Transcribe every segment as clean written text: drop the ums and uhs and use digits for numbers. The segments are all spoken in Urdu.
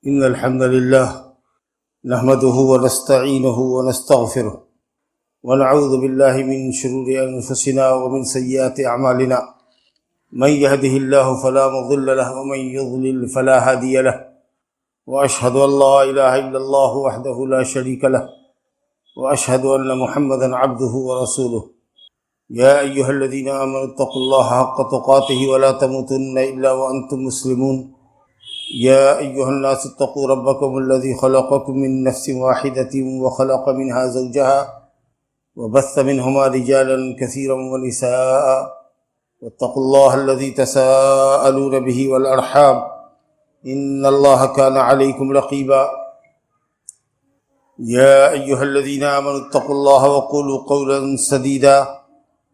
إن الحمد لله نحمده ونستعينه ونستغفره ونعوذ بالله من شرور أنفسنا ومن سيئات أعمالنا. من يهده الله فلا مضل له ومن يضلل فلا هادي له، وأشهد أن لا إله إلا الله وحده لا شريك له، وأشهد أن محمدا عبده ورسوله. يا أيها الذين آمنوا اتقوا الله حق تقاته ولا تموتن إلا وأنتم مسلمون. يا أيها الناس اتقوا ربكم الذي خلقكم من نفس واحدة وخلق منها زوجها وبث منهما رجالا كثيرا ونساء، واتقوا الله الذي تساءلون به والأرحام إن الله كان عليكم رقيبا. يا أيها الذين آمنوا اتقوا الله وقولوا قولا سديدا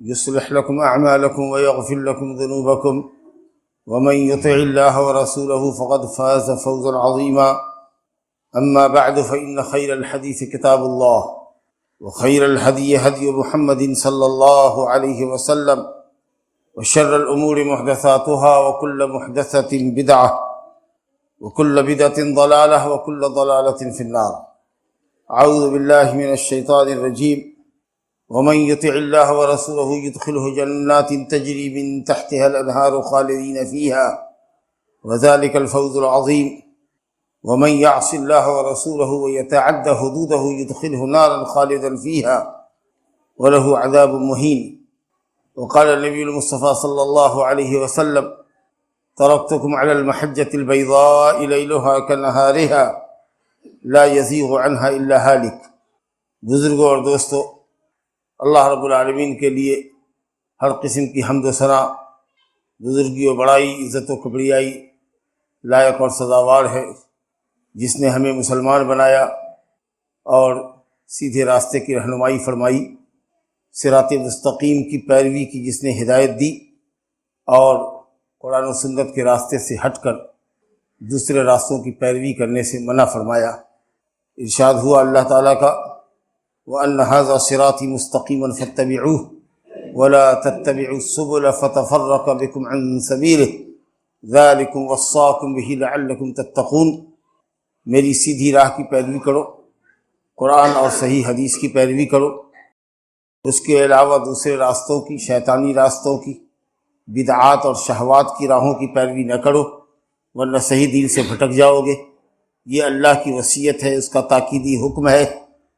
يصلح لكم أعمالكم ويغفر لكم ذنوبكم، ومن يطع الله ورسوله فقد فاز فوزا عظيما. أما بعد فإن خير الحديث كتاب الله، وخير الهدي هدي محمد صلى الله عليه وسلم، وشر الأمور محدثاتها وكل محدثة بدعة وكل بدعة ضلالة وكل ضلالة في النار. أعوذ بالله من الشيطان الرجيم. ومن يطع الله ورسوله يدخله جنات تجري من تحتها الأنهار خالدين فيها وذلك الفوز العظيم. ومن يعص الله ورسوله ويتعد حدوده يدخله نارا خالدا فيها وله عذاب مهين. وقال النبي المصطفى صلى الله عليه وسلم: تركتكم على المحجة البيضاء ليلها كنهارها لا يزيغ عنها إلا هالك. بزرگوں اور دوستو، اللہ رب العالمین کے لیے ہر قسم کی حمد و ثنا، بزرگی و بڑائی، عزت و کبریائی لائق اور سزاوار ہے، جس نے ہمیں مسلمان بنایا اور سیدھے راستے کی رہنمائی فرمائی، صراط مستقیم کی پیروی کی جس نے ہدایت دی، اور قرآن و سنت کے راستے سے ہٹ کر دوسرے راستوں کی پیروی کرنے سے منع فرمایا۔ ارشاد ہوا اللہ تعالیٰ کا: وَأَنَّ هَذَا صِرَاطِي مُسْتَقِيمًا فَاتَّبِعُوهُ وَلَا تَتَّبِعُوا السُّبُلَ فَتَفَرَّقَ بِكُمْ عَنْ سَبِيلِهِ ذَلِكُمْ وَصَّاكُمْ بِهِ لَعَلَّكُمْ تَتَّقُونَ۔ میری سیدھی راہ کی پیروی کرو، قرآن اور صحیح حدیث کی پیروی کرو، اس کے علاوہ دوسرے راستوں کی، شیطانی راستوں کی، بدعات اور شہوات کی راہوں کی پیروی نہ کرو، ورنہ صحیح دین سے بھٹک جاؤ گے۔ یہ اللہ کی وصیت ہے، اس کا تاکیدی حکم ہے،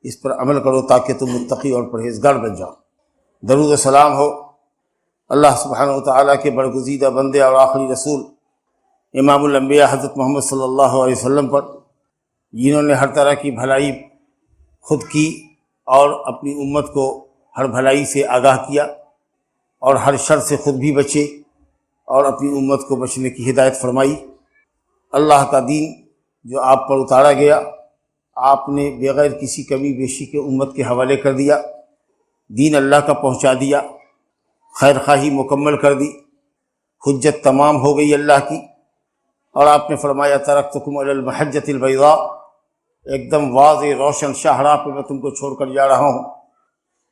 اس پر عمل کرو تاکہ تم متقی اور پرہیزگار بن جاؤ۔ درود و سلام ہو اللہ سبحانہ و تعالیٰ کے برگزیدہ بندے اور آخری رسول امام الانبیاء حضرت محمد صلی اللہ علیہ وسلم پر، جنہوں نے ہر طرح کی بھلائی خود کی اور اپنی امت کو ہر بھلائی سے آگاہ کیا، اور ہر شر سے خود بھی بچے اور اپنی امت کو بچنے کی ہدایت فرمائی۔ اللہ کا دین جو آپ پر اتارا گیا، آپ نے بغیر کسی کمی بیشی کے امت کے حوالے کر دیا، دین اللہ کا پہنچا دیا، خیر خواہی مکمل کر دی، حجت تمام ہو گئی اللہ کی، اور آپ نے فرمایا: ترکتکم علی المحجۃ البیضاء، ایک دم واضح روشن شاہراہ پہ میں تم کو چھوڑ کر جا رہا ہوں،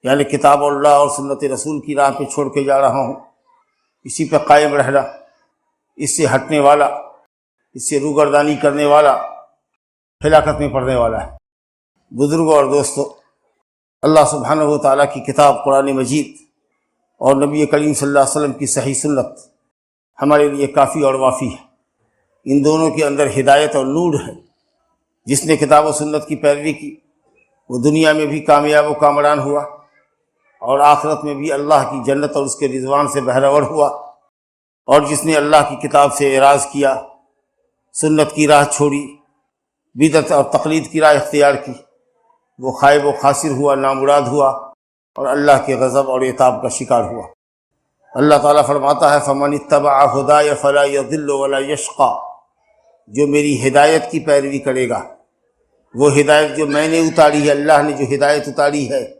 یعنی کتاب اللہ اور سنت رسول کی راہ پہ چھوڑ کے جا رہا ہوں۔ اسی پہ قائم رہنا، اس سے ہٹنے والا، اس سے روگردانی کرنے والا ہلاکت میں پڑنے والا ہے۔ بزرگوں اور دوستو، اللہ سبحانہ و تعالیٰ کی کتاب قرآن مجید اور نبی کریم صلی اللہ علیہ وسلم کی صحیح سنت ہمارے لیے کافی اور وافی ہے۔ ان دونوں کے اندر ہدایت اور نور ہے۔ جس نے کتاب و سنت کی پیروی کی وہ دنیا میں بھی کامیاب و کامران ہوا، اور آخرت میں بھی اللہ کی جنت اور اس کے رضوان سے بہرور ہوا۔ اور جس نے اللہ کی کتاب سے اعراض کیا، سنت کی راہ چھوڑی، بدعت اور تقلید کی راہ اختیار کی، وہ خائب و خاسر ہوا، نامراد ہوا، اور اللہ کے غضب اور عتاب کا شکار ہوا۔ اللہ تعالیٰ فرماتا ہے: فَمَنِ اتَّبَعَ هُدَايَ فَلَا يَضِلُّ وَلَا يَشْقَى۔ جو میری ہدایت کی پیروی کرے گا، وہ ہدایت جو میں نے اتاری ہے، اللہ نے جو ہدایت اتاری ہے،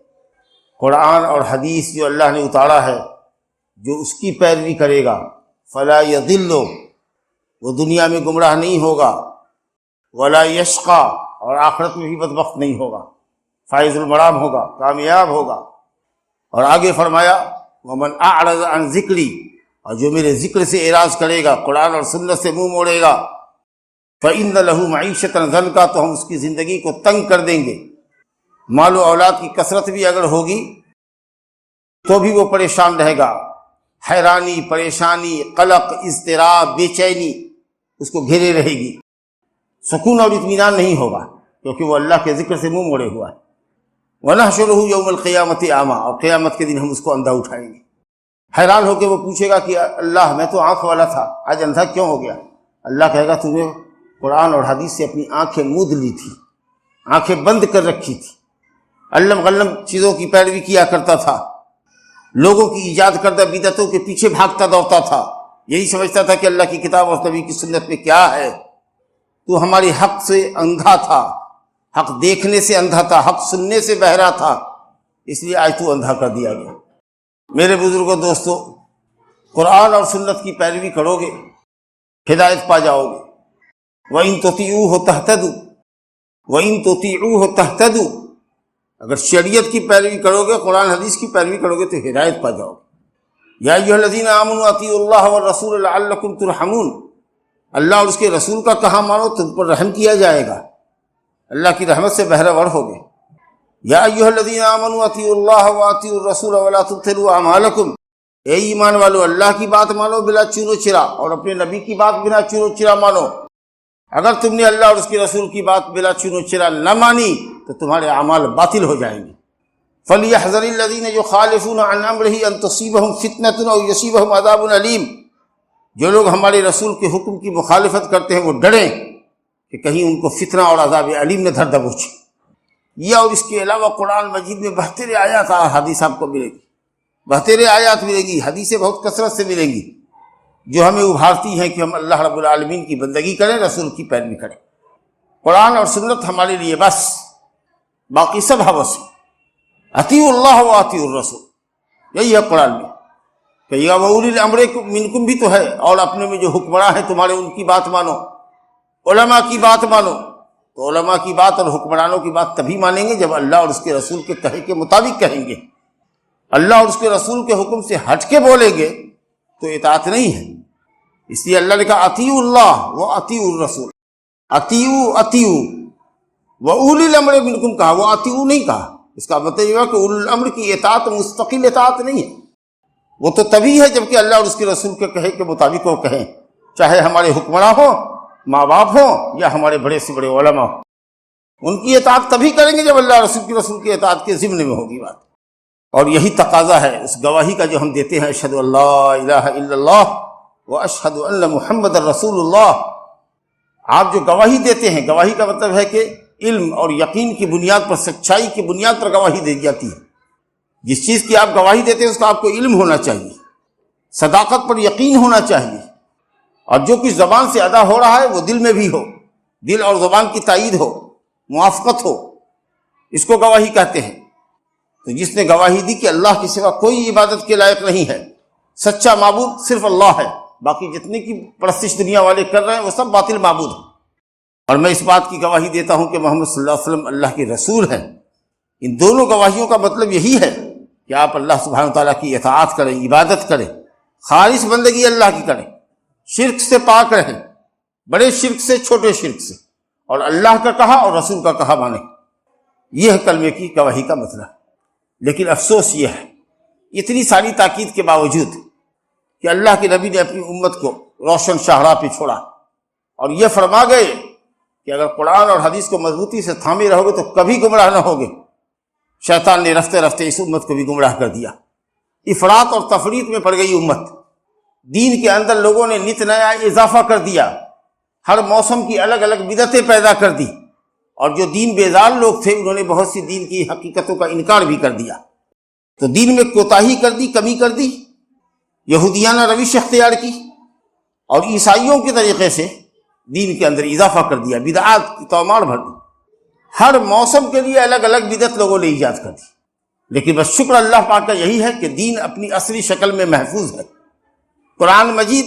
قرآن اور حدیث جو اللہ نے اتارا ہے، جو اس کی پیروی کرے گا، فَلَا يَضِلُّ، وہ دنیا میں گمراہ نہیں ہوگا، ولا یشقا، اور آخرت میں بھی بدبخت نہیں ہوگا، فائز المرام ہوگا، کامیاب ہوگا۔ اور آگے فرمایا: ومن اعرض عن ذکری، اور جو میرے ذکر سے اعراض کرے گا، قرآن اور سنت سے منہ موڑے گا، فَإِنَّ لَهُ مَعِيشَةً ضَنْكًا، تو ہم اس کی زندگی کو تنگ کر دیں گے۔ مال و اولاد کی کثرت بھی اگر ہوگی تو بھی وہ پریشان رہے گا، حیرانی، پریشانی، قلق، اضطراب، بے چینی اس کو گھیرے رہے گی، سکون اور اطمینان نہیں ہوگا، کیونکہ وہ اللہ کے ذکر سے منہ موڑے ہوا ہے۔ وَنَحْشُرُهُ يَوْمَ الْقِيَامَةِ أَعْمَىٰ، اور قیامت کے دن ہم اس کو اندھا اٹھائیں گے۔ حیران ہو کے وہ پوچھے گا کہ اللہ میں تو آنکھ والا تھا، آج اندھا کیوں ہو گیا؟ اللہ کہے گا تم نے قرآن اور حدیث سے اپنی آنکھیں مود لی تھی، آنکھیں بند کر رکھی تھی، علم غلم چیزوں کی پیروی کیا کرتا تھا، لوگوں کی ایجاد کردہ بدعتوں کے پیچھے بھاگتا دوڑتا تھا، یہی سمجھتا تھا کہ اللہ کی کتاب اور نبی کی سنت میں کیا ہے۔ تو ہماری حق سے اندھا تھا، حق دیکھنے سے اندھا تھا، حق سننے سے بہرا تھا، اس لیے آج تو اندھا کر دیا گیا۔ میرے بزرگوں، دوستو، قرآن اور سنت کی پیروی کرو گے ہدایت پا جاؤ گے۔ وَإِن تُطِيعُوهُ تَهْتَدُوا وَإِن تُطِيعُوهُ تَهْتَدُوا، اگر شریعت کی پیروی کرو گے، قرآن حدیث کی پیروی کرو گے تو ہدایت پا جاؤ گے۔ یا ایھا الذین آمنوا اطیعوا اللہ والرسول لعلکم ترحمون، اللہ اور اس کے رسول کا کہا مانو، تم پر رحم کیا جائے گا، اللہ کی رحمت سے بہرہ ہوگے۔ یا ایھا الذین آمنوا اطیعوا اللہ واطیعوا الرسول ولا تبطلوا اعمالکم، اے ایمان والو اللہ کی بات مانو بلا چون و چرا، اور اپنے نبی کی بات بنا چون و چرا مانو۔ اگر تم نے اللہ اور اس کے رسول کی بات بلا چون و چرا نہ مانی تو تمہارے اعمال باطل ہو جائیں گے۔ فَلْيَحْذَرِ الَّذِينَ يُخَالِفُونَ عَنْ أَمْرِهِ أَن تُصِيبَهُمْ فِتْنَةٌ أَوْ يُصِيبَهُمْ عَذَابٌ أَلِيمٌ، جو لوگ ہمارے رسول کے حکم کی مخالفت کرتے ہیں وہ ڈریں کہ کہیں ان کو فتنہ اور عذاب علیم نے دھر دبوچے۔ یہ اور اس کے علاوہ قرآن مجید میں بہتر آیات اور حدیث آپ کو ملے گی، بہتر آیات ملے گی، حدیثیں بہت کثرت سے ملیں گی جو ہمیں ابھارتی ہیں کہ ہم اللہ رب العالمین کی بندگی کریں، رسول کی پیروی کریں۔ قرآن اور سنت ہمارے لیے بس، باقی سب ہوس ہے۔ اطیعوا اللہ و اطیعوا الرسول، یہی ہے قرآن میں کہ یا وولی الامر منکم بھی تو ہے، اور اپنے میں جو حکمراں ہیں تمہارے ان کی بات مانو، علماء کی بات مانو۔ تو علماء کی بات اور حکمرانوں کی بات تبھی مانیں گے جب اللہ اور اس کے رسول کے کہے کے مطابق کہیں گے۔ اللہ اور اس کے رسول کے حکم سے ہٹ کے بولیں گے تو اطاعت نہیں ہے۔ اس لیے اللہ نے کہا اطیعوا اللہ و اطیعوا الرسول، اطیعوا و اولی الامر منکم کہا، وہ اطیعوا نہیں کہا۔ اس کا مطلب یہ ہے کہ اولی الامر کی اطاعت مستقل اطاعت نہیں ہے، وہ تو تبھی ہے جب کہ اللہ اور اس کے رسول کے کہے کے مطابق وہ کہیں، چاہے ہمارے حکمراں ہوں، ماں باپ ہوں، یا ہمارے بڑے سے بڑے علماء ہوں۔ ان کی اطاعت تبھی کریں گے جب اللہ اور رسول کی اطاعت کے ضمن میں ہوگی بات۔ اور یہی تقاضا ہے اس گواہی کا جو ہم دیتے ہیں، اشہد ان لا الہ الا اللہ و اشہد ان محمد رسول اللہ۔ آپ جو گواہی دیتے ہیں، گواہی کا مطلب ہے کہ علم اور یقین کی بنیاد پر، سچائی کی بنیاد پر گواہی دی جاتی ہے۔ جس چیز کی آپ گواہی دیتے ہیں اس کا آپ کو علم ہونا چاہیے، صداقت پر یقین ہونا چاہیے، اور جو کچھ زبان سے ادا ہو رہا ہے وہ دل میں بھی ہو، دل اور زبان کی تائید ہو، موافقت ہو، اس کو گواہی کہتے ہیں۔ تو جس نے گواہی دی کہ اللہ کے سوا کوئی عبادت کے لائق نہیں ہے، سچا معبود صرف اللہ ہے، باقی جتنے کی پرستش دنیا والے کر رہے ہیں وہ سب باطل معبود ہیں، اور میں اس بات کی گواہی دیتا ہوں کہ محمد صلی اللہ علیہ وسلم اللہ کے رسول ہیں۔ ان دونوں گواہیوں کا مطلب یہی ہے کہ آپ اللہ سبحانہ تعالیٰ کی اطاعت کریں، عبادت کریں، خالص بندگی اللہ کی کریں، شرک سے پاک رہیں، بڑے شرک سے، چھوٹے شرک سے، اور اللہ کا کہا اور رسول کا کہا مانیں۔ یہ ہے کلمے کی گواہی کا مطلب۔ لیکن افسوس یہ ہے، اتنی ساری تاکید کے باوجود کہ اللہ کے نبی نے اپنی امت کو روشن شاہراہ پہ چھوڑا اور یہ فرما گئے کہ اگر قرآن اور حدیث کو مضبوطی سے تھامے رہو گے تو کبھی گمراہ نہ ہوگے۔ شیطان نے رفتے رفتے اس امت کو بھی گمراہ کر دیا، افراط اور تفریط میں پڑ گئی امت۔ دین کے اندر لوگوں نے نت نیا اضافہ کر دیا، ہر موسم کی الگ الگ بدعتیں پیدا کر دی، اور جو دین بیزار لوگ تھے انہوں نے بہت سی دین کی حقیقتوں کا انکار بھی کر دیا۔ تو دین میں کوتاہی کر دی، کمی کر دی، یہودیانہ روش اختیار کی، اور عیسائیوں کے طریقے سے دین کے اندر اضافہ کر دیا، بدعات کی تومار بھر دی۔ ہر موسم کے لیے الگ الگ بدعت لوگوں نے ایجاد کر دی۔ لیکن بس شکر اللہ پاک کا یہی ہے کہ دین اپنی اصلی شکل میں محفوظ ہے، قرآن مجید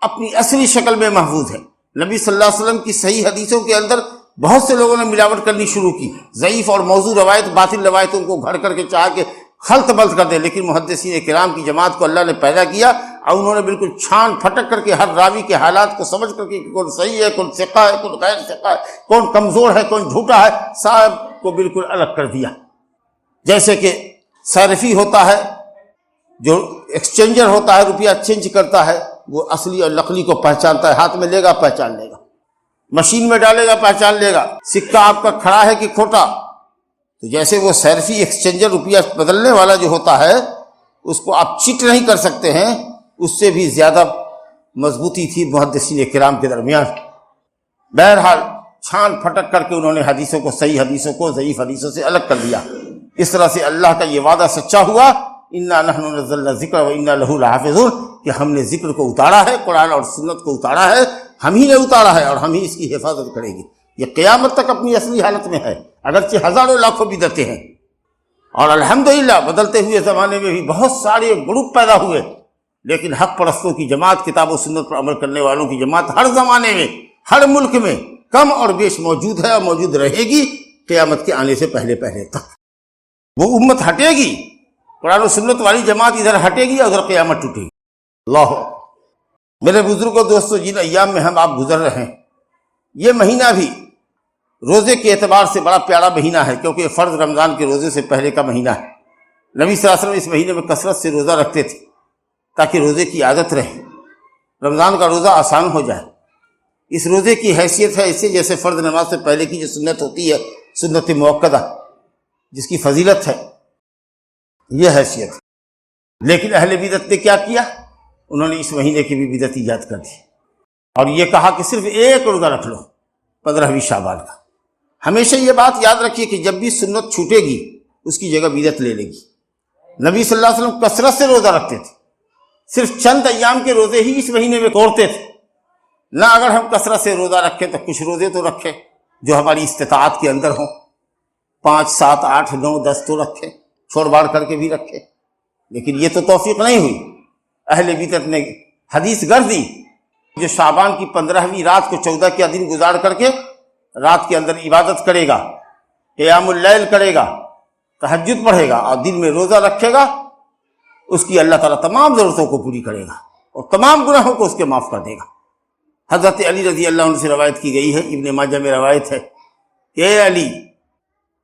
اپنی اصلی شکل میں محفوظ ہے۔ نبی صلی اللہ علیہ وسلم کی صحیح حدیثوں کے اندر بہت سے لوگوں نے ملاوٹ کرنی شروع کی، ضعیف اور موضوع روایت، باطل روایتوں کو گھڑ کر کے چاہ کے خلط بلط کر دیں، لیکن محدثین کرام کی جماعت کو اللہ نے پیدا کیا اور انہوں نے بالکل چھان پھٹک کر کے ہر راوی کے حالات کو سمجھ کر کے کون صحیح ہے، کون ثقہ ہے، کون غیر ثقہ ہے، کون کمزور ہے، کون جھوٹا ہے، سب کو بالکل الگ کر دیا۔ جیسے کہ صرفی ہوتا ہے، جو ایکسچینجر ہوتا ہے، روپیہ چینج کرتا ہے، وہ اصلی اور نقلی کو پہچانتا ہے، ہاتھ میں لے گا پہچان لے گا، مشین میں ڈالے گا پہچان لے گا، سکہ آپ کا کھڑا ہے کہ کھوٹا۔ تو جیسے وہ صرفی ایکسچینجر روپیہ بدلنے والا جو ہوتا ہے، اس کو آپ چٹ نہیں کر سکتے ہیں، اس سے بھی زیادہ مضبوطی تھی محدثین کرام کے درمیان۔ بہرحال چھان پھٹک کر کے انہوں نے حدیثوں کو، صحیح حدیثوں کو ضعیف حدیثوں سے الگ کر دیا۔ اس طرح سے اللہ کا یہ وعدہ سچا ہوا، انا نحن نزلنا الذکر وانا لہ لحافظون، کہ ہم نے ذکر کو اتارا ہے، قرآن اور سنت کو اتارا ہے، ہم ہی نے اتارا ہے اور ہم ہی اس کی حفاظت کریں گے۔ یہ قیامت تک اپنی اصلی حالت میں ہے، اگرچہ ہزاروں لاکھوں بدعتیں ہیں، اور الحمدللہ بدلتے ہوئے زمانے میں بھی بہت سارے گروپ پیدا ہوئے، لیکن حق پرستوں کی جماعت، کتاب و سنت پر عمل کرنے والوں کی جماعت ہر زمانے میں، ہر ملک میں کم اور بیش موجود ہے اور موجود رہے گی قیامت کے آنے سے پہلے تک۔ وہ امت ہٹے گی، قرآن و سنت والی جماعت ادھر ہٹے گی اور ادھر قیامت ٹوٹے گی۔ اللہ میرے بزرگوں، دوستوں، جن ایام میں ہم آپ گزر رہے ہیں، یہ مہینہ بھی روزے کے اعتبار سے بڑا پیارا مہینہ ہے، کیونکہ یہ فرض رمضان کے روزے سے پہلے کا مہینہ ہے۔ نبی صلی اللہ علیہ وسلم اس مہینے میں کثرت سے روزہ رکھتے تھے تاکہ روزے کی عادت رہے، رمضان کا روزہ آسان ہو جائے۔ اس روزے کی حیثیت ہے اسے جیسے فرض نماز سے پہلے کی جو سنت ہوتی ہے، سنت موقدہ، جس کی فضیلت ہے، یہ حیثیت ہے۔ لیکن اہل بدعت نے کیا کیا؟ انہوں نے اس مہینے کی بھی بدعت ایجاد کر دی اور یہ کہا کہ صرف ایک روزہ رکھ لو 15ویں شعبان کا۔ ہمیشہ یہ بات یاد رکھیے کہ جب بھی سنت چھوٹے گی اس کی جگہ بدعت لے لے گی۔ نبی صلی اللہ علیہ وسلم کثرت سے روزہ رکھتے تھے، صرف چند ایام کے روزے ہی اس مہینے میں توڑتے تھے۔ نہ اگر ہم کثرت سے روزہ رکھیں تو کچھ روزے تو رکھیں جو ہماری استطاعت کے اندر ہوں، 5 7 8 9 10 تو رکھیں، چھوڑ باڑ کر کے بھی رکھیں، لیکن یہ تو توفیق نہیں ہوئی۔ اہل بدعت نے حدیث گردی، جو شعبان کی 15ویں رات کو 14 کا دن گزار کر کے رات کے اندر عبادت کرے گا، قیام اللیل کرے گا، تہجد پڑھے گا اور دن میں روزہ رکھے گا، اس کی اللہ تعالیٰ تمام ضرورتوں کو پوری کرے گا اور تمام گناہوں کو اس کے معاف کر دے گا۔ حضرت علی رضی اللہ عنہ سے روایت کی گئی ہے، ابن ماجہ میں روایت ہے کہ اے علی،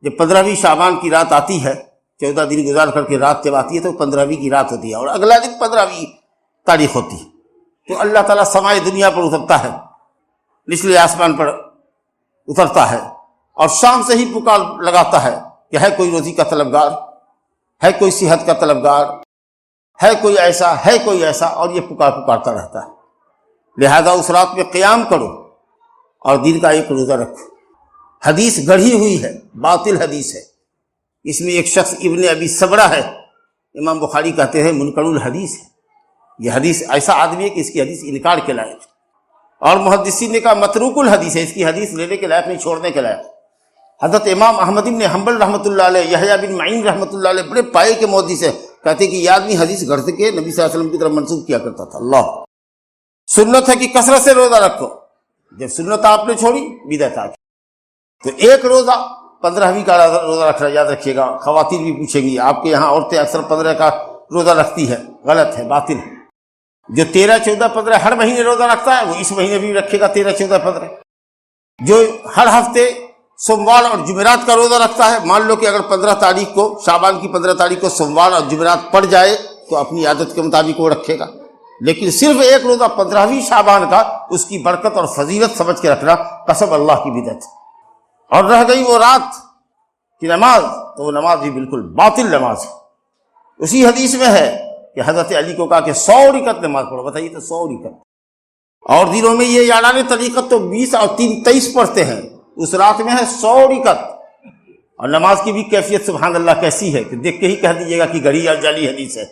جب 15ویں شعبان کی رات آتی ہے، 14 دن گزار کر کے رات جب آتی ہے تو 15ویں کی رات ہوتی ہے اور اگلا دن 15ویں تاریخ ہوتی ہے، تو اللہ تعالیٰ سمائے دنیا پر اترتا ہے، نچلے آسمان پر اترتا ہے اور شام سے ہی پکار لگاتا ہے کہ ہے کوئی روزی کا طلبگار، ہے کوئی صحت کا طلبگار، ہے کوئی ایسا، ہے کوئی ایسا، اور یہ پکارتا رہتا ہے۔ لہذا اس رات میں قیام کرو اور دن کا ایک روزہ رکھو۔ حدیث گڑھی ہوئی ہے، باطل حدیث ہے، اس میں ایک شخص ابن ابی صبرہ ہے، امام بخاری کہتے ہیں منکر الحدیث ہے۔ یہ حدیث ایسا آدمی ہے کہ اس کی حدیث انکار کے لائق ہے، اور محدثین نے کہا متروک الحدیث ہے، اس کی حدیث لینے کے لائق نہیں، چھوڑنے کے لائق۔ حضرت امام احمد بن حنبل رحمۃ اللہ علیہ، یحییٰ بن معین رحمۃ اللہ علیہ بڑے پائے کے محدث ہیں، کہتے ہیں کہ یہ آدمی حدیث گھڑ کے نبی صلی اللہ علیہ وسلم کی طرف منسوب کیا کرتا تھا۔ اللہ سنت ہے کہ کثرت سے روزہ رکھو، جب سنت آپ نے چھوڑی بدعت آ گئی۔ تو ایک روزہ 15ویں کا روزہ رکھنا یاد رکھیے گا۔ خواتین بھی پوچھیں گی، آپ کے یہاں عورتیں اکثر 15 کا روزہ رکھتی ہے، غلط ہے، باطل ہے۔ جو 13 14 15 ہر مہینے روزہ رکھتا ہے وہ اس مہینے بھی رکھے گا 13 14 15۔ جو ہر ہفتے سوموار اور جمعرات کا روزہ رکھتا ہے، مان لو کہ اگر 15 تاریخ کو، شعبان کی 15 تاریخ کو سوموار اور جمعرات پڑ جائے تو اپنی عادت کے مطابق وہ رکھے گا، لیکن صرف ایک روزہ 15ویں شعبان کا، اس کی برکت اور فضیلت سمجھ کے رکھنا، قسم اللہ کی بدعت۔ اور رہ گئی وہ رات کی نماز، تو وہ نماز بھی بالکل باطل نماز ہے۔ اسی حدیث میں ہے کہ حضرت علی کو کہا کہ 100 رکعت نماز پڑھو، بتائیے تو 100 رکعت، اور دنوں میں یہ اعلان طریقت تو 20 اور 3 23 پڑھتے ہیں، اس رات میں ہے 100 رکعت۔ اور نماز کی بھی کیفیت سبحان اللہ کیسی ہے کہ دیکھ کے ہی کہہ دیجیے گا کہ گھڑی یا جعلی حدیث ہے۔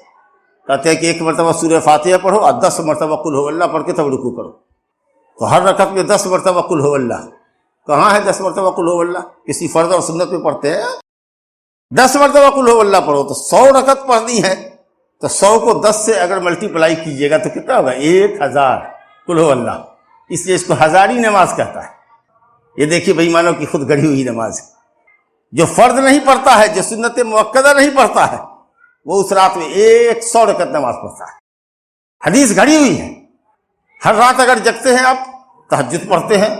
کہتے ہیں کہ 1 مرتبہ سورہ فاتحہ پڑھو اور 10 مرتبہ قل هو اللہ پڑھ کے تب رکوع کرو، تو ہر رکعت میں 10 مرتبہ قل هو اللہ۔ کہاں ہے 10 مرتبہ قل هو اللہ؟ کسی فرض اور سنت میں پڑھتے ہیں؟ 10 مرتبہ قل هو اللہ پڑھو، تو 100 رکعت پڑھنی ہے، تو 100 کو 10 سے اگر ملٹی پلائی کیجیے گا تو کتنا ہوگا؟ 1000 قل هو اللہ۔ اس لیے اس کو ہزاری نماز کہتا ہے۔ یہ دیکھیے بھائی مانو کہ خود گڑھی ہوئی نماز ہے۔ جو فرض نہیں پڑھتا ہے، جو سنت موقدہ نہیں پڑھتا ہے، وہ اس رات میں 100 رکعت نماز پڑھتا ہے۔ حدیث گھڑی ہوئی ہے. ہر رات اگر جگتے ہیں آپ، تہجد پڑھتے ہیں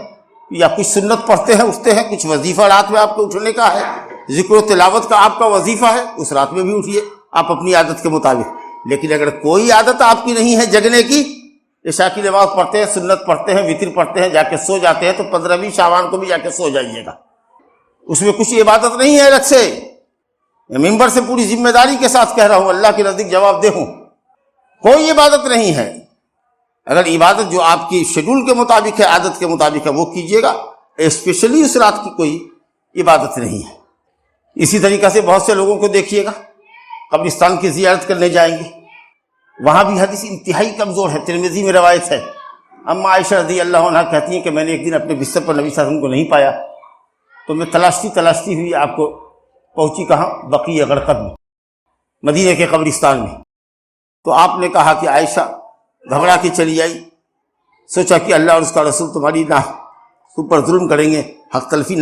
یا کچھ سنت پڑھتے ہیں، اٹھتے ہیں، کچھ وظیفہ رات میں آپ کو اٹھنے کا ہے، ذکر و تلاوت کا آپ کا وظیفہ ہے، اس رات میں بھی اٹھیے آپ اپنی عادت کے مطابق. لیکن اگر کوئی عادت آپ کی نہیں ہے جگنے کی، عشاء کی نماز پڑھتے ہیں، سنت پڑھتے ہیں، وتر پڑھتے ہیں، جا کے سو جاتے ہیں، تو 15ویں شعبان کو بھی جا کے سو جائیے گا. اس میں کچھ عبادت نہیں ہے الگ سے. میں ممبر سے پوری ذمہ داری کے ساتھ کہہ رہا ہوں، اللہ کے نزدیک جواب دہ ہوں، کوئی عبادت نہیں ہے. اگر عبادت جو آپ کی شیڈول کے مطابق ہے، عادت کے مطابق ہے، وہ کیجیے گا. اسپیشلی اس رات کی کوئی عبادت نہیں ہے. اسی طریقہ سے بہت سے لوگوں کو دیکھیے گا قبرستان کی زیارت کرنے جائیں گے، وہاں بھی حدیث انتہائی کمزور ہے. ترمذی میں روایت ہے، اما عائشہ رضی اللہ عنہا کہتی ہیں کہ میں نے ایک دن اپنے بستر پر نبی صلی اللہ علیہ وسلم کو نہیں پایا، تو میں تلاشتی ہوئی آپ کو پہنچی کہاں؟ بقیع غرقد میں، مدینہ کے قبرستان میں. تو آپ نے کہا کہ عائشہ گھبرا کے چلی آئی، سوچا کہ اللہ اور اس کا رسول تمہاری تم پر ظلم کریں گے، حق تلفی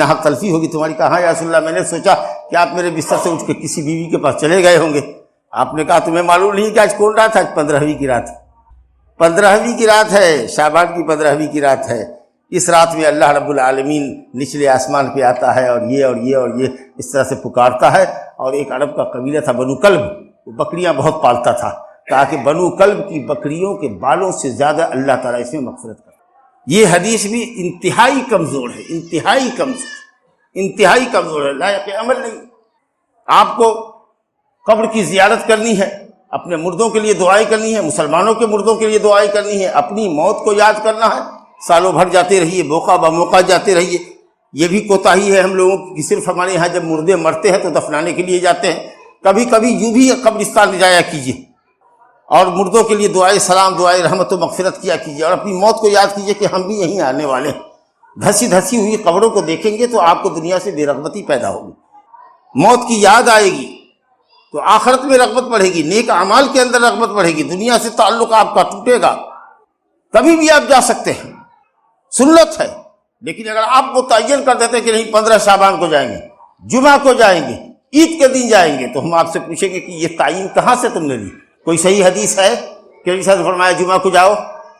ہوگی تمہاری. کہا ہاں یا رسول اللہ، میں نے سوچا کہ آپ میرے بستر سے اٹھ کے کسی بیوی کے پاس چلے گئے ہوں گے. آپ نے کہا تمہیں معلوم نہیں کہ آج کون رات ہے؟ آج 15ویں کی رات ہے. 15ویں کی رات ہے، شعبان کی 15ویں کی رات ہے. اس رات میں اللہ رب العالمین نچلے آسمان پہ آتا ہے اور یہ اس طرح سے پکارتا ہے. اور ایک عرب کا قبیلہ تھا بنو کلب، وہ بکریاں بہت پالتا تھا، تاکہ بنو کلب کی بکریوں کے بالوں سے زیادہ اللہ تعالیٰ اس میں مغفرت کرتا. یہ حدیث بھی انتہائی کمزور ہے، انتہائی کمزور ہے، لائق عمل نہیں. آپ کو قبر کی زیارت کرنی ہے، اپنے مردوں کے لیے دعائیں کرنی ہے، مسلمانوں کے مردوں کے لیے دعائیں کرنی ہے، اپنی موت کو یاد کرنا ہے. سالوں بھر جاتے رہیے، موقع بموقع جاتے رہیے. یہ بھی کوتاہی ہے ہم لوگوں کی، صرف ہمارے یہاں جب مردے مرتے ہیں تو دفنانے کے لیے جاتے ہیں. کبھی کبھی یوں بھی قبرستان میں جایا کیجیے اور مردوں کے لیے دعائیں سلام، دعائیں رحمت و مغفرت کیا کیجیے، اور اپنی موت کو یاد کیجیے کہ ہم بھی یہیں آنے والے ہیں. دھسی ہوئی قبروں کو دیکھیں گے تو آپ کو دنیا سے بے رغبتی پیدا ہوگی. موت کی یاد آئے گی تو آخرت میں رغبت بڑھے گی، نیک اعمال کے اندر رغبت بڑھے گی، دنیا سے تعلق آپ کا ٹوٹے گا. کبھی بھی آپ جا سکتے ہیں، سنت ہے. لیکن اگر آپ متعین کر دیتے کہ نہیں 15 شعبان کو جائیں گے، جمعہ کو جائیں گے، عید کے دن جائیں گے، تو ہم آپ سے پوچھیں گے کہ یہ تعین کہاں سے تم نے لی؟ کوئی صحیح حدیث ہے کہ نبی صلی اللہ علیہ وسلم نے فرمایا جمعہ کو جاؤ،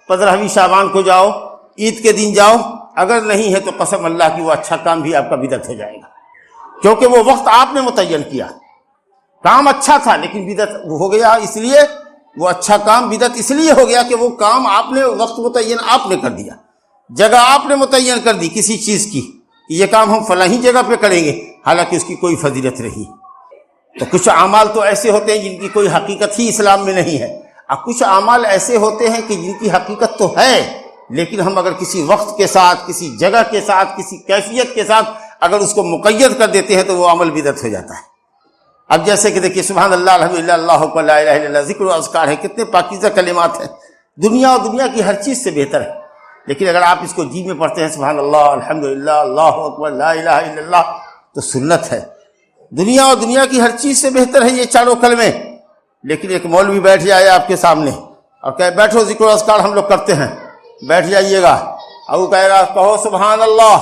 15ویں شعبان کو جاؤ، عید کے دن جاؤ؟ اگر نہیں ہے تو قسم اللہ کی وہ اچھا کام بھی آپ کا بدعت ہو جائے گا، کیونکہ وہ وقت آپ نے متعین کیا. کام اچھا تھا لیکن بدعت ہو گیا. اس لیے وہ اچھا کام بدعت اس لیے ہو گیا کہ وہ کام آپ نے وقت متعین آپ نے کر دیا، جگہ آپ نے متعین کر دی کسی چیز کی کہ یہ کام ہم فلاں جگہ پہ کریں گے، حالانکہ اس کی کوئی فضیلت نہیں. تو کچھ اعمال تو ایسے ہوتے ہیں جن کی کوئی حقیقت ہی اسلام میں نہیں ہے، اور کچھ اعمال ایسے ہوتے ہیں کہ جن کی حقیقت تو ہے، لیکن ہم اگر کسی وقت کے ساتھ، کسی جگہ کے ساتھ، کسی کیفیت کے ساتھ اگر اس کو مقید کر دیتے ہیں تو وہ عمل بدعت ہو جاتا ہے. اب جیسے کہ دیکھیے سبحان اللہ، الحمدللہ، اللہ اکبر، لا الہ الا اللہ، ذکر و اذکار ہے، کتنے پاکیزہ کلمات ہیں، دنیا اور دنیا کی ہر چیز سے بہتر ہے. لیکن اگر آپ اس کو جی میں پڑھتے ہیں سبحان اللہ، الحمدللہ، اللہ اکبر، لا الہ الا اللہ، تو سنت ہے. دنیا اور دنیا کی ہر چیز سے بہتر ہے یہ چاروں کلمے. لیکن ایک مولوی بیٹھ جائے آپ کے سامنے اور کہے بیٹھو ذکر و اذکار ہم لوگ کرتے ہیں، بیٹھ جائیے گا، اور وہ کہے گا کہو سبحان اللہ،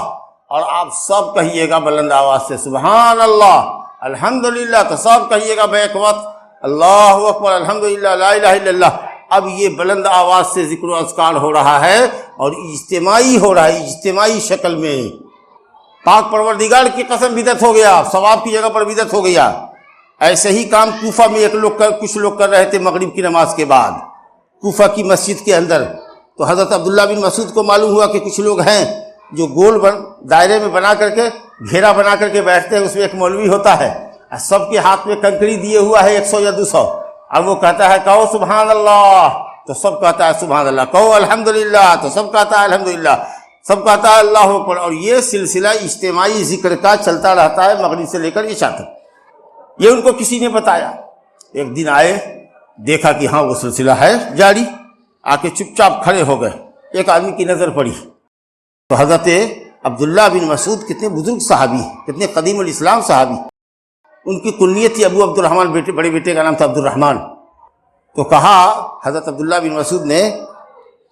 اور آپ سب کہیے گا بلند آواز سے سبحان اللہ، الحمدللہ، تو سب کہیے گا بیک وقت اللہ اکبر، الحمدللہ، لا الہ الا اللہ. اب یہ بلند آواز سے ذکر و اذکار ہو رہا ہے اور اجتماعی ہو رہا ہے، اجتماعی شکل میں. پاک پروردگار کی قسم بدعت ہو گیا، ثواب کی جگہ پر بدعت ہو گیا. ایسے ہی کام کوفہ میں کچھ لوگ کر رہے تھے مغرب کی نماز کے بعد کوفہ کی مسجد کے اندر. تو حضرت عبداللہ بن مسعود کو معلوم ہوا کہ کچھ لوگ ہیں جو گول دائرے میں بنا کر کے، گھیرا بنا کر کے بیٹھتے ہیں. اس میں ایک مولوی ہوتا ہے، سب کے ہاتھ میں کنکری دیے ہوا ہے 100 یا 200، اب وہ کہتا ہے کہو سبحان اللہ، تو سب کہتا ہے سبحان اللہ. کہو الحمدللہ، تو سب کہتا ہے الحمدللہ، سب کہتا ہے اللہ اکبر. اور یہ سلسلہ اجتماعی ذکر کا چلتا رہتا ہے مغرب سے لے کر عشاء تک. یہ ان کو کسی نے بتایا. ایک دن آئے، دیکھا کہ ہاں وہ سلسلہ ہے جاری، آ کے چپ چاپ کھڑے ہو گئے. ایک آدمی کی نظر پڑی تو حضرت عبداللہ بن مسعود کتنے بزرگ صحابی، کتنے قدیم الاسلام صحابی، ان کی کنیت تھی ابو عبد الرحمن، بڑے بیٹے کا نام تھا عبد الرحمن. تو کہا حضرت عبداللہ بن مسعود نے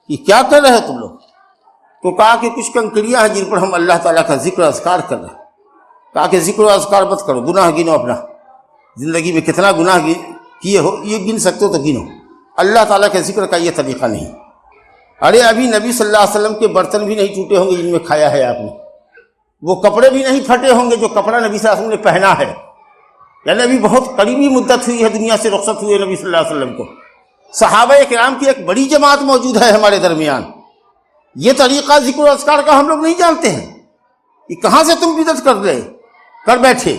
کہ کیا کر رہے ہو تم لوگ؟ تو کہا کہ کچھ کنکریاں ہیں جن پر ہم اللہ تعالیٰ کا ذکر و اذکار کر رہے ہیں. کہا کہ ذکر و اذکار مت کرو، گناہ گنو، اپنا زندگی میں کتنا گناہ کیے ہو یہ گن سکتے ہو تو گنو. اللہ تعالیٰ کے ذکر کا یہ طریقہ نہیں۔ ارے ابھی نبی صلی اللہ علیہ وسلم کے برتن بھی نہیں ٹوٹے ہوں گے جن میں کھایا ہے آپ نے، وہ کپڑے بھی نہیں پھٹے ہوں گے جو کپڑا نبی صلی اللہ علیہ وسلم نے پہنا ہے، یعنی ابھی بہت قریبی مدت ہوئی ہے دنیا سے رخصت ہوئے نبی صلی اللہ علیہ وسلم کو۔ صحابہ کرام کی ایک بڑی جماعت موجود ہے ہمارے درمیان، یہ طریقہ ذکر و اذکار کا ہم لوگ نہیں جانتے ہیں، یہ کہاں سے تم بدعت کر بیٹھے؟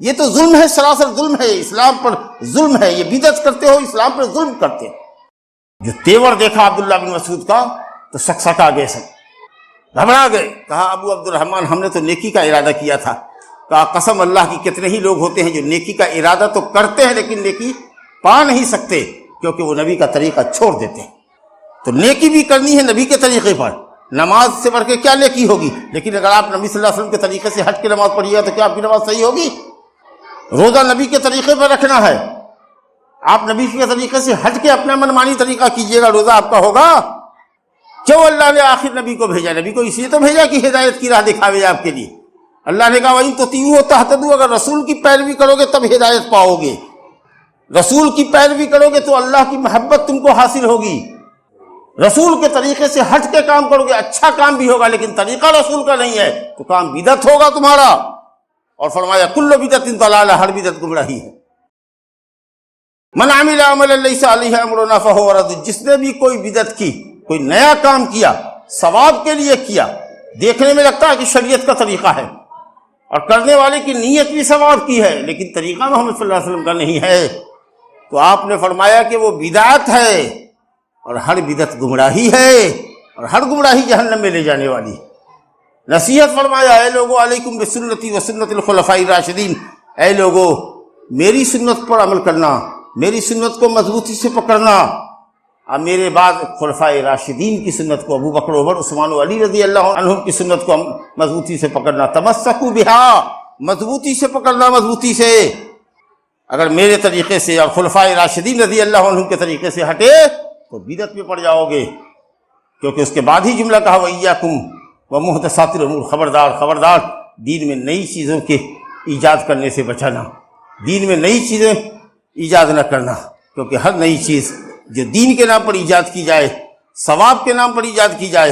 یہ تو ظلم ہے، سراسر ظلم ہے، اسلام پر ظلم ہے، یہ بدعت کرتے ہو، اسلام پر ظلم کرتے ہو۔ جو تیور دیکھا عبداللہ بن مسعود کا تو سکسکا گئے، سب گھبرا گئے، کہا ابو عبد الرحمن ہم نے تو نیکی کا ارادہ کیا تھا۔ کہا قسم اللہ کی کتنے ہی لوگ ہوتے ہیں جو نیکی کا ارادہ تو کرتے ہیں لیکن نیکی پا نہیں سکتے کیونکہ وہ نبی کا طریقہ چھوڑ دیتے ہیں۔ تو نیکی بھی کرنی ہے نبی کے طریقے پر، نماز سے بڑھ کے کیا نیکی ہوگی، لیکن اگر آپ نبی صلی اللہ علیہ وسلم کے طریقے سے ہٹ کے نماز پڑھیے گا تو کیا آپ کی نماز صحیح ہوگی؟ روزہ نبی کے طریقے پر رکھنا ہے، آپ نبی کے طریقے سے ہٹ کے اپنا منمانی طریقہ کیجئے گا، روزہ آپ کا ہوگا؟ کیوں اللہ نے آخر نبی کو بھیجا؟ نبی کو اس لیے تو بھیجا کہ ہدایت کی راہ دکھاوے آپ کے لیے۔ اللہ نے کہا وَإِن تُطِيعُوهُ تَهْتَدُوا، اگر رسول کی پیروی کرو گے تب ہدایت پاؤ گے، رسول کی پیروی کرو گے تو اللہ کی محبت تم کو حاصل ہوگی۔ رسول کے طریقے سے ہٹ کے کام کرو گے، اچھا کام بھی ہوگا لیکن طریقہ رسول کا نہیں ہے تو کام بدعت ہوگا تمہارا۔ اور فرمایا کل بدعت ضلالہ، ہر بدعت گمراہی ہے۔ من عمل عملا لیس علیہ امرنا فہو رد، جس نے بھی کوئی بدعت کی، کوئی نیا کام کیا، ثواب کے لیے کیا، دیکھنے میں لگتا ہے کہ شریعت کا طریقہ ہے اور کرنے والے کی نیت بھی ثواب کی ہے لیکن طریقہ محمد صلی اللہ علیہ وسلم کا نہیں ہے، تو آپ نے فرمایا کہ وہ بدعت ہے اور ہر بدعت گمراہی ہے اور ہر گمراہی جہنم میں لے جانے والی ہے۔ نصیحت فرمایا اے لوگو علیکم بسنتی و سنت الخلفاء الراشدین، اے لوگو میری سنت پر عمل کرنا، میری سنت کو مضبوطی سے پکڑنا، اور میرے بعد خلفائے راشدین کی سنت کو، ابو بکر عمر عثمان و علی رضی اللہ عنہم کی سنت کو مضبوطی سے پکڑنا، تمسکوا بہا، مضبوطی سے پکڑنا، مضبوطی سے۔ اگر میرے طریقے سے اور خلفائے راشدین رضی اللہ عنہم کے طریقے سے ہٹے تو بدعت میں پڑ جاؤ گے، کیونکہ اس کے بعد ہی جملہ کہا وَإِيَّاكُمْ وَمُحْدَثَاتِ الْأُمُورِ، خبردار دین میں نئی چیزوں کے ایجاد کرنے سے بچانا، دین میں نئی چیزیں ایجاد نہ کرنا، کیونکہ ہر نئی چیز جو دین کے نام پر ایجاد کی جائے، ثواب کے نام پر ایجاد کی جائے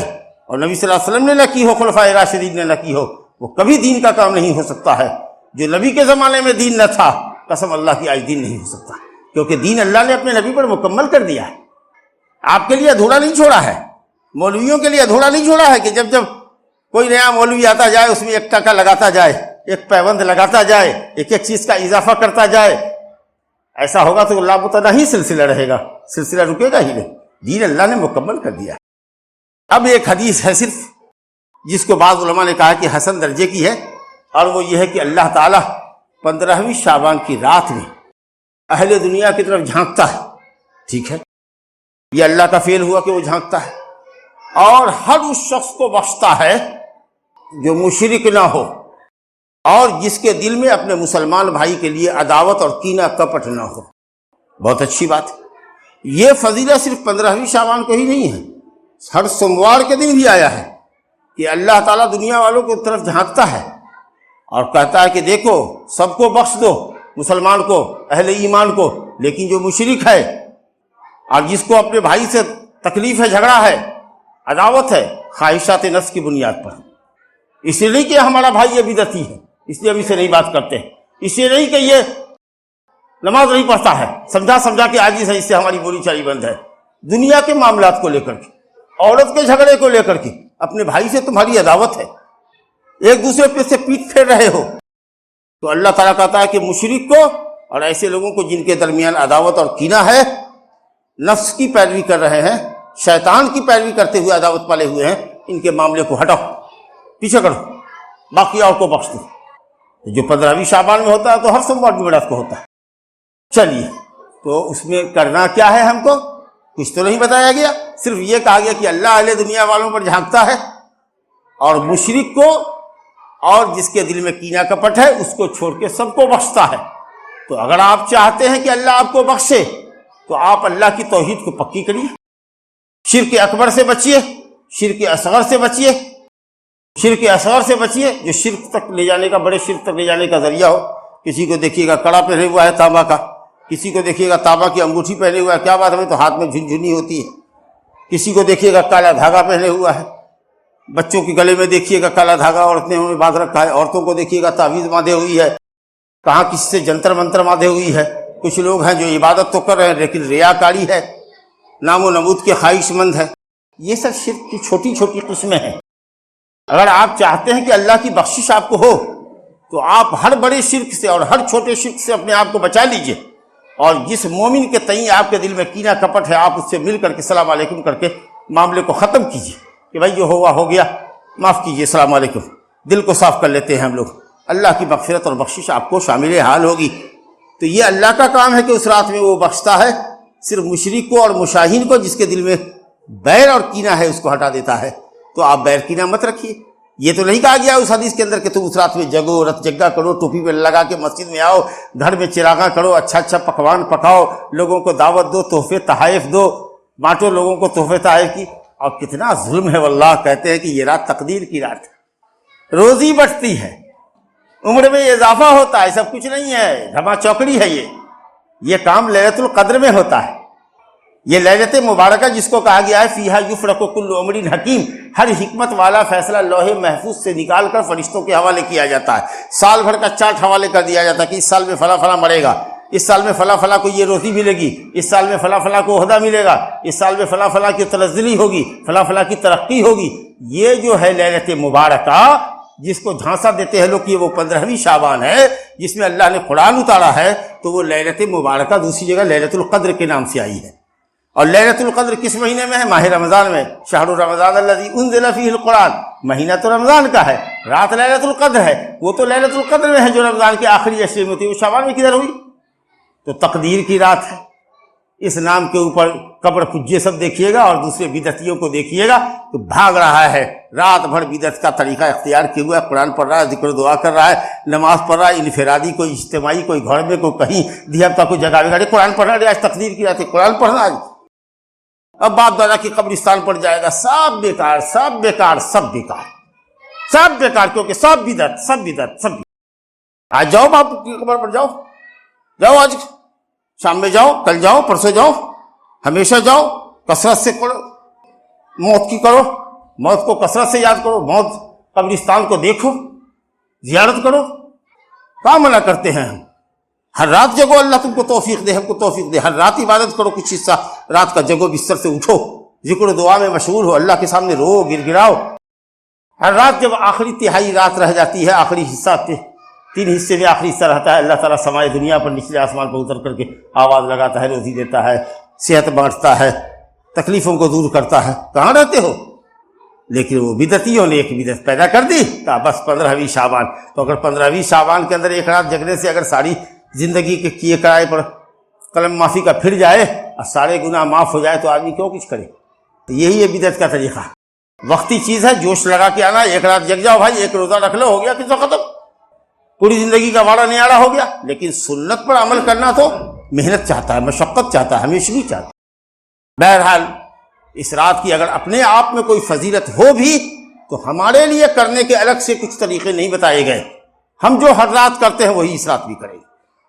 اور نبی صلی اللہ علیہ وسلم نے نہ کی ہو، خلفائے راشدین نے نہ کی ہو، وہ کبھی دین کا کام نہیں ہو سکتا ہے۔ جو نبی کے زمانے میں دین نہ تھا، قسم اللہ کی آج دین نہیں ہو سکتا، کیونکہ دین اللہ نے اپنے نبی پر مکمل کر دیا ہے، آپ کے لیے ادھورا نہیں چھوڑا ہے، مولویوں کے لیے ادھورا نہیں چھوڑا ہے کہ جب کوئی نیا مولوی آتا جائے اس میں ایک ٹکا لگاتا جائے، ایک پیوند لگاتا جائے، ایک چیز کا اضافہ کرتا جائے۔ ایسا ہوگا تو لامتناہی نہیں سلسلہ رہے گا، سلسلہ رکے گا ہی نہیں، دین اللہ نے مکمل کر دیا۔ اب ایک حدیث ہے صرف جس کو بعض علماء نے کہا کہ حسن درجے کی ہے، اور وہ یہ ہے کہ اللہ تعالیٰ 15ویں شعبان کی رات میں اہل دنیا کی طرف جھانکتا ہے، ٹھیک ہے، یہ اللہ کا فعل ہوا کہ وہ جھانکتا ہے، اور ہر اس شخص کو بخشتا ہے جو مشرک نہ ہو اور جس کے دل میں اپنے مسلمان بھائی کے لیے عداوت اور کینہ کپٹ نہ ہو۔ بہت اچھی بات ہے، یہ فضیلہ صرف 15ویں شعبان کو ہی نہیں ہے، ہر سوموار کے دن بھی آیا ہے کہ اللہ تعالیٰ دنیا والوں کی طرف جھانکتا ہے اور کہتا ہے کہ دیکھو سب کو بخش دو، مسلمان کو، اہل ایمان کو، لیکن جو مشرک ہے اور جس کو اپنے بھائی سے تکلیف ہے، جھگڑا ہے، عداوت ہے، خواہشات نفس کی بنیاد پر، اس لیے نہیں کہ ہمارا بھائی یہ بدعتی ہے اس لیے ہم اسے نہیں بات کرتے، اس لیے نہیں کہ یہ نماز نہیں پڑھتا ہے، سمجھا کے عاجز ہے، اس سے ہماری بولی چالی بند ہے، دنیا کے معاملات کو لے کر کے، عورت کے جھگڑے کو لے کر کے، اپنے بھائی سے تمہاری عداوت ہے، ایک دوسرے پہ سے پیٹ پھیر رہے ہو، تو اللہ تعالیٰ کہتا ہے کہ مشرک کو اور ایسے لوگوں کو جن کے درمیان عداوت اور کینہ ہے، نفس کی پیروی کر رہے ہیں، شیطان کی پیروی کرتے ہوئے عداوت پالے ہوئے ہیں، ان کے معاملے کو ہٹاؤ، پیچھے کرو، باقی اور کو بخش دو۔ جو 15ویں شعبان میں ہوتا ہے تو ہر سوموار جمعرات کو ہوتا ہے۔ چلیے، تو اس میں کرنا کیا ہے؟ ہم کو کچھ تو نہیں بتایا گیا، صرف یہ کہا گیا کہ اللہ اہل دنیا والوں پر جھانکتا ہے اور مشرک کو اور جس کے دل میں کینہ کپٹ ہے اس کو چھوڑ کے سب کو بخشتا ہے۔ تو اگر آپ چاہتے ہیں کہ اللہ آپ کو بخشے تو آپ اللہ کی توحید کو پکی کریے، شرک اکبر سے بچیے، شرک اصغر سے بچیے، شرک اصغر سے بچیے جو شرک تک لے جانے کا، بڑے شرک تک لے جانے کا ذریعہ ہو۔ کسی کو دیکھیے گا کڑا پہنے ہوا ہے تانبا کا، کسی کو دیکھیے گا تانبا کی انگوٹھی پہنے ہوا ہے، کیا بات ہے، تو ہاتھ میں جھنجھنی ہوتی ہے. کسی کو دیکھیے گا کالا دھاگا پہنے ہوا ہے. بچوں کے گلے میں دیکھیے گا کالا دھاگا عورتیں انہوں نے باندھ رکھا ہے. عورتوں کو دیکھیے گا تعویذ باندھے ہوئی ہے، کہاں کسی سے جنتر منتر باندھے ہوئی ہے. کچھ لوگ ہیں جو عبادت تو کر رہے ہیں لیکن ریاکاری ہے، نام و نمود کے خواہش مند ہے. یہ سب شرک کی چھوٹی چھوٹی قسمیں ہیں. اگر آپ چاہتے ہیں کہ اللہ کی بخشش آپ کو ہو تو آپ ہر بڑے شرک سے اور ہر چھوٹے شرک سے اپنے آپ کو بچا لیجئے. اور جس مومن کے تئیں آپ کے دل میں کینہ کپٹ ہے، آپ اس سے مل کر کے السلام علیکم کر کے معاملے کو ختم کیجئے کہ بھائی جو ہوا ہو گیا، معاف کیجئے، السلام علیکم. دل کو صاف کر لیتے ہیں ہم لوگ. اللہ کی مغفرت اور بخشش آپ کو شامل حال ہوگی. تو یہ اللہ کا کام ہے کہ اس رات میں وہ بخشتا ہے صرف مشرک کو اور مشاہین کو، جس کے دل میں بیر اور کینہ ہے اس کو ہٹا دیتا ہے. تو آپ بیر کینہ مت رکھیے. یہ تو نہیں کہا گیا اس حدیث کے اندر کہ تم اس رات میں جگو، رت جگا کرو، ٹوپی پہ لگا کے مسجد میں آؤ، گھر میں چراغاں کرو، اچھا اچھا پکوان پکاؤ، لوگوں کو دعوت دو، تحفے تحائف دو، بانٹو لوگوں کو تحفے تحائف کی. اور کتنا ظلم ہے واللہ. کہتے ہیں کہ یہ رات تقدیر کی رات ہے، روزی بڑھتی ہے، عمر میں اضافہ ہوتا ہے، سب کچھ نہیں ہے، دھما چوکڑی ہے. یہ کام لیلۃ القدر میں ہوتا ہے. یہ لیلت مبارکہ جس کو کہا گیا ہے فیہا یفرق کل امر حکیم، ہر حکمت والا فیصلہ لوح محفوظ سے نکال کر فرشتوں کے حوالے کیا جاتا ہے. سال بھر کا چارٹ حوالے کر دیا جاتا ہے کہ اس سال میں فلاں فلاں مرے گا، اس سال میں فلاں فلاں کو یہ روزی ملے گی، اس سال میں فلاں فلاں کو عہدہ ملے گا، اس سال میں فلاں فلاں کی تنزلی ہوگی، فلاں فلاں کی ترقی ہوگی. یہ جو ہے لیلت مبارکہ جس کو جھانسا دیتے ہیں لوگ کہ وہ 15ویں شعبان ہے جس میں اللہ نے قرآن اتارا ہے، تو وہ لیلت مبارکہ دوسری جگہ لیلت القدر کے نام سے آئی ہے. اور لیلۃ القدر کس مہینے میں ہے؟ ماہ رمضان میں. شہر رمضان الذی انزل فیہ القرآن، مہینہ تو رمضان کا ہے، رات لیلۃ القدر ہے. وہ تو لیلۃ القدر میں ہے جو رمضان کے آخری عشرے میں ہوتی ہے، وہ شعبان میں کدھر ہوئی؟ تو تقدیر کی رات ہے. اس نام کے اوپر قبر پجے سب دیکھیے گا اور دوسرے بدعتیوں کو دیکھیے گا تو بھاگ رہا ہے، رات بھر بدعت کا طریقہ اختیار کیے ہوا ہے، قرآن پڑھ رہا ہے، ذکر و دعا کر رہا ہے، نماز پڑھ رہا ہے، انفرادی کوئی اجتماعی، کوئی گھر میں، کوئی کہیں دھیاپتا کو جگہ بگاڑے قرآن پڑھ رہا ہے. آج تقدیر کی رات ہے، قرآن پڑھنا آج اب باپ دادا کی قبرستان پر جائے گا. سب بیکار، سب بیکار، سب بیکار، سب بیکار، کیونکہ سب بدعت، سب بدعت، سب بدعت. آج جاؤ باپ کی قبر پر، جاؤ جاؤ، آج شام میں جاؤ، کل جاؤ، پرسوں جاؤ، ہمیشہ جاؤ، کثرت سے پڑھو، موت کی کرو، موت کو کثرت سے یاد کرو، موت قبرستان کو دیکھو، زیارت کرو. کہاں منع کرتے ہیں ہم؟ ہر رات جگو، اللہ تم کو توفیق دے، ہم کو توفیق دے. ہر رات عبادت کرو، کچھ حصہ رات کا جگو، بستر سے اٹھو، ذکر و دعا میں مشغول ہو، اللہ کے سامنے رو، گر گراؤ. ہر رات جب آخری تہائی رات رہ جاتی ہے، آخری حصہ 3 حصے میں آخری حصہ رہتا ہے، اللہ تعالیٰ سمائے دنیا پر نچلے آسمان پر اتر کر کے آواز لگاتا ہے، روزی دیتا ہے، صحت بانٹتا ہے، تکلیفوں کو دور کرتا ہے. کہاں رہتے ہو؟ لیکن وہ بدعتیوں نے ایک بدعت پیدا کر دی، کہا بس 15ویں شعبان. تو اگر 15ویں شعبان کے اندر ایک رات جگنے سے اگر ساری زندگی کے کیے کرائے پر قلم معافی کا پھر جائے اور سارے گناہ معاف ہو جائے تو آدمی کیوں کچھ کرے؟ تو یہی ہے بدعت کا طریقہ. وقتی چیز ہے، جوش لگا کے آنا، ایک رات جگ جاؤ بھائی، ایک روزہ رکھ لو، ہو گیا قصہ ختم، پوری زندگی کا واڑہ نیاڑا ہو گیا. لیکن سنت پر عمل کرنا تو محنت چاہتا ہے، مشقت چاہتا ہے، ہمیشگی چاہتا ہے. بہرحال اس رات کی اگر اپنے آپ میں کوئی فضیلت ہو بھی تو ہمارے لیے کرنے کے الگ سے کچھ طریقے نہیں بتائے گئے. ہم جو ہر رات کرتے ہیں وہی اس رات بھی کریں گے.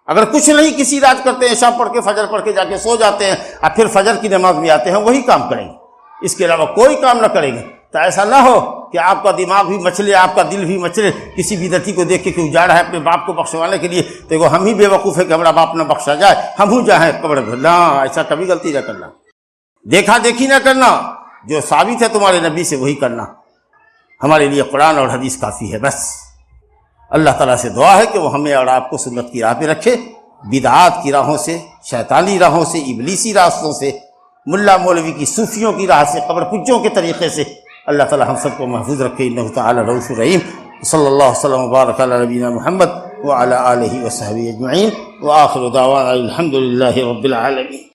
اگر کچھ نہیں کسی رات کرتے ہیں، عشاء پڑھ کے فجر پڑھ کے جا کے سو جاتے ہیں اور پھر فجر کی نماز میں آتے ہیں، وہی کام کریں گے، اس کے علاوہ کوئی کام نہ کریں گے. تو ایسا نہ ہو کہ آپ کا دماغ بھی مچلے، آپ کا دل بھی مچلے، کسی بدعتی کو دیکھ کے کہ اجاڑا ہے اپنے باپ کو بخشوانے کے لیے، تو وہ ہم ہی بے وقوف ہے کہ ہمارا باپ نہ بخشا جائے، ہم ہوں جائیں قبر میں. نہ، ایسا کبھی غلطی نہ کرنا، دیکھا دیکھی نہ کرنا. جو ثابت ہے تمہارے نبی سے وہی کرنا. ہمارے لیے قرآن اور حدیث کافی ہے بس. اللہ تعالیٰ سے دعا ہے کہ وہ ہمیں اور آپ کو سنت کی راہ پہ رکھے، بدعات کی راہوں سے، شیطانی راہوں سے، ابلیسی راستوں سے، ملا مولوی کی صوفیوں کی راہ سے، قبر پجوں کے طریقے سے اللہ تعالیٰ ہم سب کو محفوظ رکھے. انہ تعالی رؤوف رحیم. صلی اللہ وسلم وبارک علی نبینا محمد وعلی آلہ وصحبہ اجمعین. وآخر دعوانا الحمد للہ رب العالمین.